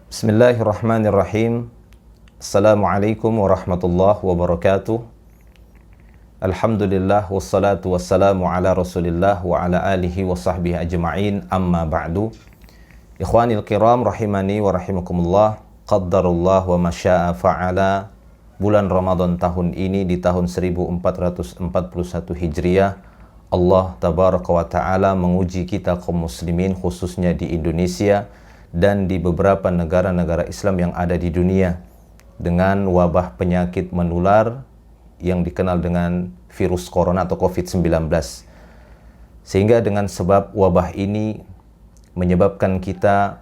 Bismillahirrahmanirrahim. Assalamualaikum warahmatullahi wabarakatuh. Alhamdulillah wassalatu wassalamu ala Rasulillah wa ala alihi wa sahbihi ajma'in. Amma ba'du. Ikhwanil kiram rahimani wa rahimakumullah. Qaddarullah wa masya'a fa'ala. Bulan Ramadan tahun ini di tahun 1441 Hijriah, Allah tabaraka wa ta'ala menguji kita kaum muslimin khususnya di Indonesia dan di beberapa negara-negara Islam yang ada di dunia dengan wabah penyakit menular yang dikenal dengan virus corona atau COVID-19. Sehingga dengan sebab wabah ini menyebabkan kita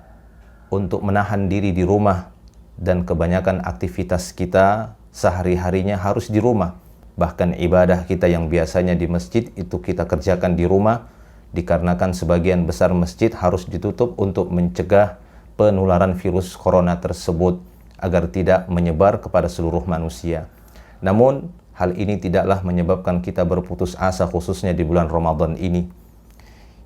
untuk menahan diri di rumah dan kebanyakan aktivitas kita sehari-harinya harus di rumah. Bahkan ibadah kita yang biasanya di masjid itu kita kerjakan di rumah, dikarenakan sebagian besar masjid harus ditutup untuk mencegah penularan virus corona tersebut agar tidak menyebar kepada seluruh manusia. Namun, hal ini tidaklah menyebabkan kita berputus asa khususnya di bulan Ramadan ini.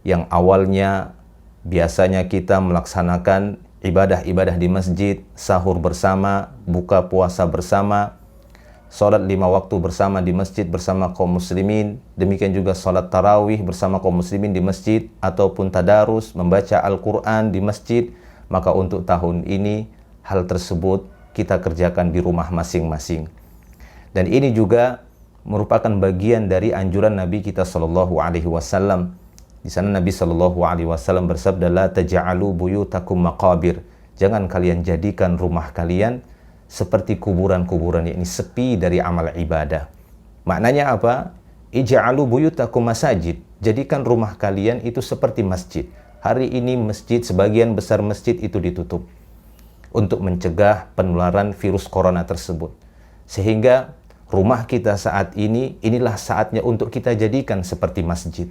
Yang awalnya biasanya kita melaksanakan ibadah-ibadah di masjid, sahur bersama, buka puasa bersama, salat 5 waktu bersama di masjid bersama kaum muslimin, demikian juga salat tarawih bersama kaum muslimin di masjid, ataupun tadarus, membaca Al-Quran di masjid. Maka untuk tahun ini hal tersebut kita kerjakan di rumah masing-masing. Dan ini juga merupakan bagian dari anjuran Nabi kita sallallahu alaihi wasallam. Di sana Nabi sallallahu alaihi wasallam bersabda, "La taj'alu buyutakum maqabir." Jangan kalian jadikan rumah kalian seperti kuburan-kuburan, yakni sepi dari amal ibadah. Maknanya apa? Ij'alu buyutakum masajid. Jadikan rumah kalian itu seperti masjid. Hari ini masjid, sebagian besar masjid itu ditutup untuk mencegah penularan virus corona tersebut. Sehingga rumah kita saat ini, inilah saatnya untuk kita jadikan seperti masjid.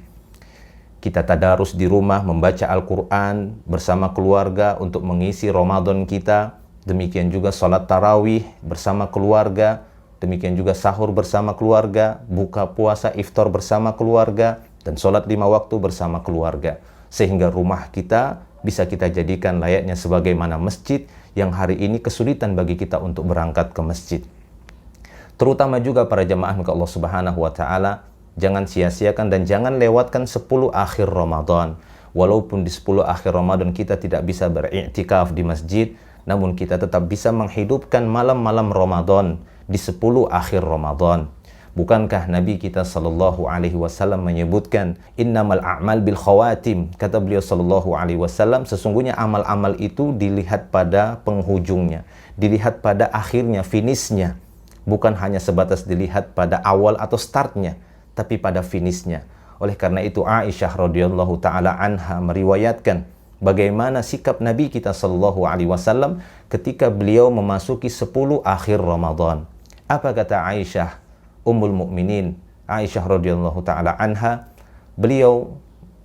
Kita tadarus di rumah, membaca Al-Quran bersama keluarga untuk mengisi Ramadan kita. Demikian juga salat tarawih bersama keluarga, demikian juga sahur bersama keluarga, buka puasa iftar bersama keluarga, dan salat 5 waktu bersama keluarga. Sehingga rumah kita bisa kita jadikan layaknya sebagaimana masjid yang hari ini kesulitan bagi kita untuk berangkat ke masjid. Terutama juga para jamaah Allah Subhanahu wa taala, jangan sia-siakan dan jangan lewatkan 10 akhir Ramadan. Walaupun di 10 akhir Ramadan kita tidak bisa beriktikaf di masjid, namun kita tetap bisa menghidupkan malam-malam Ramadan di 10 akhir Ramadan. Bukankah Nabi kita sallallahu alaihi wasallam menyebutkan innamal a'mal bil khawatim? Kata beliau sallallahu alaihi wasallam, sesungguhnya amal-amal itu dilihat pada penghujungnya, dilihat pada akhirnya, finishnya. Bukan hanya sebatas dilihat pada awal atau startnya, tapi pada finishnya. Oleh karena itu Aisyah radhiyallahu taala anha meriwayatkan bagaimana sikap Nabi kita sallallahu alaihi wasallam ketika beliau memasuki 10 akhir Ramadan. Apa kata Aisyah Ummul Mukminin Aisyah radhiyallahu taala anha? Beliau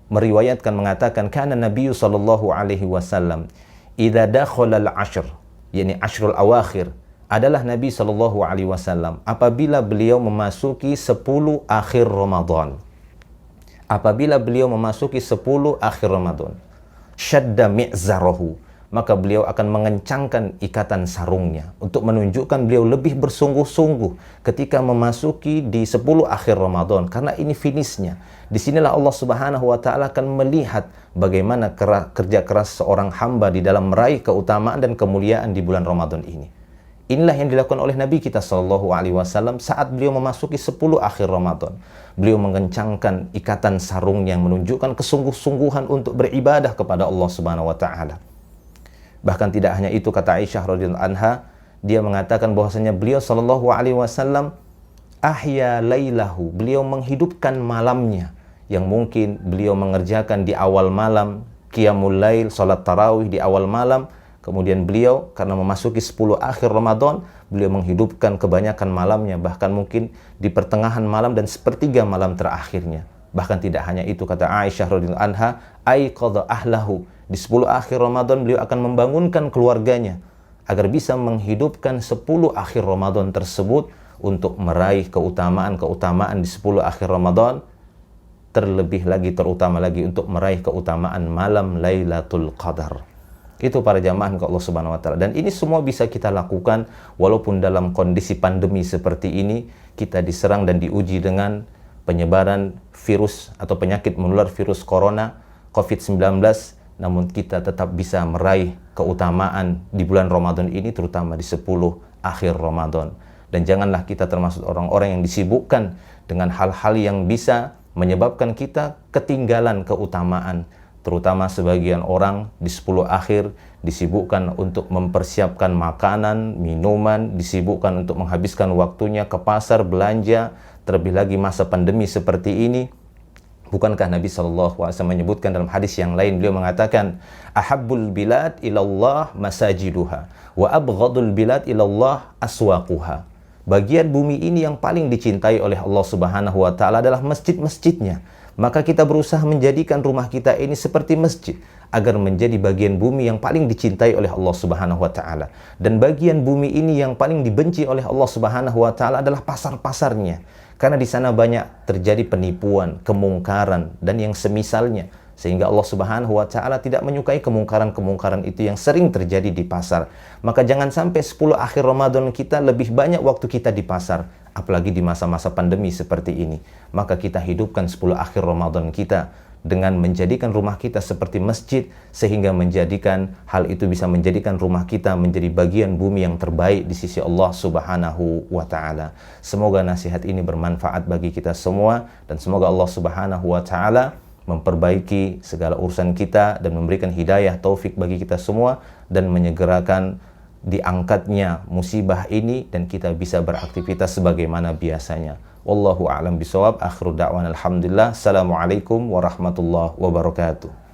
meriwayatkan mengatakan kana Nabi sallallahu alaihi wasallam idza dakhala al-ashr, yakni ashrul awakhir, adalah Nabi sallallahu alaihi wasallam apabila beliau memasuki 10 akhir Ramadan. Apabila beliau memasuki 10 akhir Ramadan, syadda mi'zarahu, maka beliau akan mengencangkan ikatan sarungnya untuk menunjukkan beliau lebih bersungguh-sungguh ketika memasuki di 10 akhir Ramadan, karena ini finishnya. Disinilah Allah Subhanahu wa taala akan melihat bagaimana kerja keras seorang hamba di dalam meraih keutamaan dan kemuliaan di bulan Ramadan ini. Inilah yang dilakukan oleh Nabi kita sallallahu alaihi wasallam saat beliau memasuki 10 akhir Ramadan. Beliau mengencangkan ikatan sarung yang menunjukkan kesungguh-sungguhan untuk beribadah kepada Allah Subhanahu wa taala. Bahkan tidak hanya itu, kata Aisyah radhiyallahu anha, dia mengatakan bahwasanya beliau sallallahu alaihi wasallam ahya lailahu, beliau menghidupkan malamnya yang mungkin beliau mengerjakan di awal malam, qiyamul lail, salat tarawih di awal malam. Kemudian beliau karena memasuki 10 akhir Ramadan, beliau menghidupkan kebanyakan malamnya, bahkan mungkin di pertengahan malam dan sepertiga malam terakhirnya. Bahkan tidak hanya itu, kata Aisyah radhiyallahu anha, aiqadha ahlahu, di 10 akhir Ramadan beliau akan membangunkan keluarganya agar bisa menghidupkan 10 akhir Ramadan tersebut untuk meraih keutamaan-keutamaan di 10 akhir Ramadan, terlebih lagi, terutama lagi untuk meraih keutamaan malam Lailatul Qadar. Itu para jamaah Allah Subhanahu wa taala. Dan ini semua bisa kita lakukan walaupun dalam kondisi pandemi seperti ini, kita diserang dan diuji dengan penyebaran virus atau penyakit menular virus corona COVID-19, namun kita tetap bisa meraih keutamaan di bulan Ramadan ini, terutama di 10 akhir Ramadan. Dan janganlah kita termasuk orang-orang yang disibukkan dengan hal-hal yang bisa menyebabkan kita ketinggalan keutamaan. Terutama sebagian orang di 10 akhir disibukkan untuk mempersiapkan makanan, minuman, disibukkan untuk menghabiskan waktunya ke pasar, belanja, terlebih lagi masa pandemi seperti ini. Bukankah Nabi SAW menyebutkan dalam hadis yang lain, beliau mengatakan, ahabbul bilad ilallah masajiduha, wa abghadul bilad ilallah aswaquha. Bagian bumi ini yang paling dicintai oleh Allah Subhanahu wa taala adalah masjid-masjidnya. Maka kita berusaha menjadikan rumah kita ini seperti masjid agar menjadi bagian bumi yang paling dicintai oleh Allah Subhanahu wa taala. Dan bagian bumi ini yang paling dibenci oleh Allah Subhanahu wa taala adalah pasar-pasarnya. Karena di sana banyak terjadi penipuan, kemungkaran dan yang semisalnya. Sehingga Allah Subhanahu wa taala tidak menyukai kemungkaran-kemungkaran itu yang sering terjadi di pasar. Maka jangan sampai 10 akhir Ramadan kita lebih banyak waktu kita di pasar, apalagi di masa-masa pandemi seperti ini. Maka kita hidupkan 10 akhir Ramadan kita dengan menjadikan rumah kita seperti masjid, sehingga menjadikan hal itu bisa menjadikan rumah kita menjadi bagian bumi yang terbaik di sisi Allah Subhanahu wa taala. Semoga nasihat ini bermanfaat bagi kita semua, dan semoga Allah Subhanahu wa taala memperbaiki segala urusan kita dan memberikan hidayah taufik bagi kita semua, dan menyegerakan diangkatnya musibah ini dan kita bisa beraktivitas sebagaimana biasanya. Wallahu a'lam bishawab. Akhiru da'wana alhamdulillah. Assalamualaikum warahmatullahi wabarakatuh.